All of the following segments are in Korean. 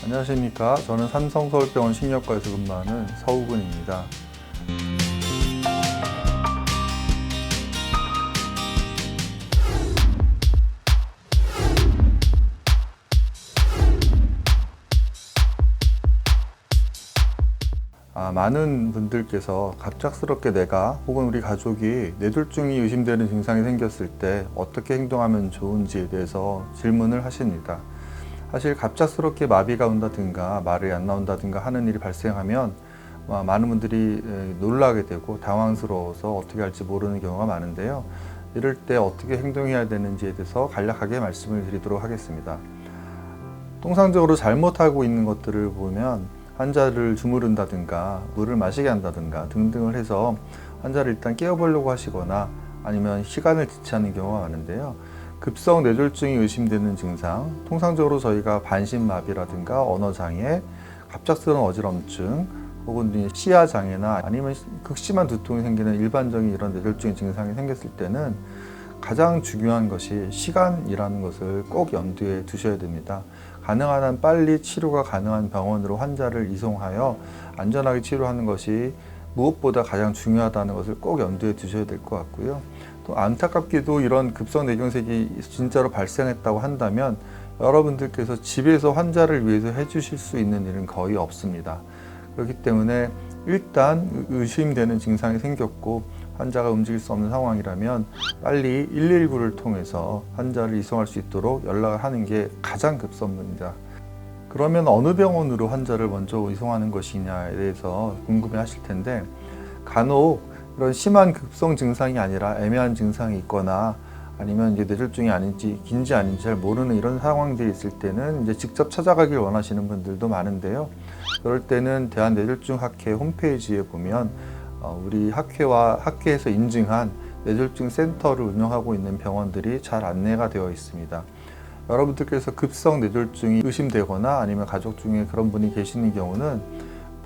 안녕하십니까. 저는 삼성서울병원 식력과에서 근무하는 서우근입니다. 많은 분들께서 갑작스럽게 내가 혹은 우리 가족이 뇌졸중이 의심되는 증상이 생겼을 때 어떻게 행동하면 좋은지에 대해서 질문을 하십니다. 사실 갑작스럽게 마비가 온다든가 말이 안 나온다든가 하는 일이 발생하면 많은 분들이 놀라게 되고 당황스러워서 어떻게 할지 모르는 경우가 많은데요. 이럴 때 어떻게 행동해야 되는지에 대해서 간략하게 말씀을 드리도록 하겠습니다. 통상적으로 잘못하고 있는 것들을 보면 환자를 주무른다든가 물을 마시게 한다든가 등등을 해서 환자를 일단 깨워보려고 하시거나 아니면 시간을 지체하는 경우가 많은데요. 급성 뇌졸중이 의심되는 증상, 통상적으로 저희가 반신마비라든가 언어장애, 갑작스러운 어지럼증, 혹은 시야장애나 아니면 극심한 두통이 생기는 일반적인 이런 뇌졸중 증상이 생겼을 때는 가장 중요한 것이 시간이라는 것을 꼭 염두에 두셔야 됩니다. 가능한 한 빨리 치료가 가능한 병원으로 환자를 이송하여 안전하게 치료하는 것이 무엇보다 가장 중요하다는 것을 꼭 염두에 두셔야 될 것 같고요. 또 안타깝게도 이런 급성 뇌경색이 진짜로 발생했다고 한다면 여러분들께서 집에서 환자를 위해서 해주실 수 있는 일은 거의 없습니다. 그렇기 때문에 일단 의심되는 증상이 생겼고 환자가 움직일 수 없는 상황이라면 빨리 119를 통해서 환자를 이송할 수 있도록 연락을 하는 게 가장 급선무입니다. 그러면 어느 병원으로 환자를 먼저 이송하는 것이냐에 대해서 궁금해 하실 텐데, 간혹 이런 심한 급성 증상이 아니라 애매한 증상이 있거나 아니면 이제 뇌졸중이 아닌지 긴지 아닌지 잘 모르는 이런 상황들이 있을 때는 이제 직접 찾아가길 원하시는 분들도 많은데요. 그럴 때는 대한뇌졸중학회 홈페이지에 보면 우리 학회에서 인증한 뇌졸중 센터를 운영하고 있는 병원들이 잘 안내가 되어 있습니다. 여러분들께서 급성 뇌졸중이 의심되거나 아니면 가족 중에 그런 분이 계시는 경우는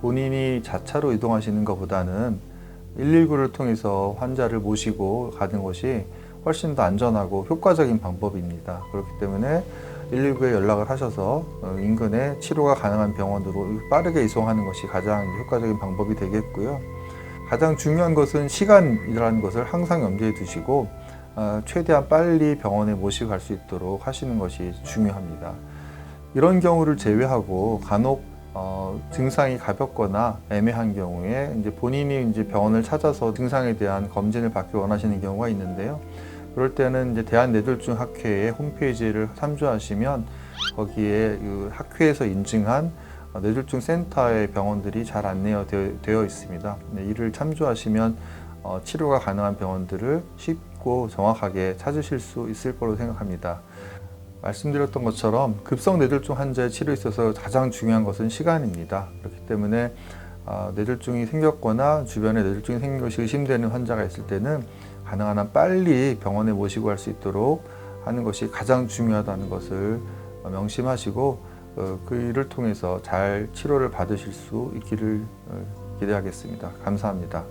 본인이 자차로 이동하시는 것보다는 119를 통해서 환자를 모시고 가는 것이 훨씬 더 안전하고 효과적인 방법입니다. 그렇기 때문에 119에 연락을 하셔서 인근에 치료가 가능한 병원으로 빠르게 이송하는 것이 가장 효과적인 방법이 되겠고요. 가장 중요한 것은 시간이라는 것을 항상 염두에 두시고 최대한 빨리 병원에 모시고 갈 수 있도록 하시는 것이 중요합니다. 이런 경우를 제외하고 간혹 증상이 가볍거나 애매한 경우에 이제 본인이 이제 병원을 찾아서 증상에 대한 검진을 받기 원하시는 경우가 있는데요. 그럴 때는 이제 대한뇌졸중학회의 홈페이지를 참조하시면 거기에 그 학회에서 인증한 뇌졸중 센터의 병원들이 잘 안내되어 있습니다. 이를 참조하시면 치료가 가능한 병원들을 쉽고 정확하게 찾으실 수 있을 거로 생각합니다. 말씀드렸던 것처럼 급성 뇌졸중 환자의 치료에 있어서 가장 중요한 것은 시간입니다. 그렇기 때문에 뇌졸중이 생겼거나 주변에 뇌졸중이 생긴 것이 의심되는 환자가 있을 때는 가능한 한 빨리 병원에 모시고 갈 수 있도록 하는 것이 가장 중요하다는 것을 명심하시고 그 일을 통해서 잘 치료를 받으실 수 있기를 기대하겠습니다. 감사합니다.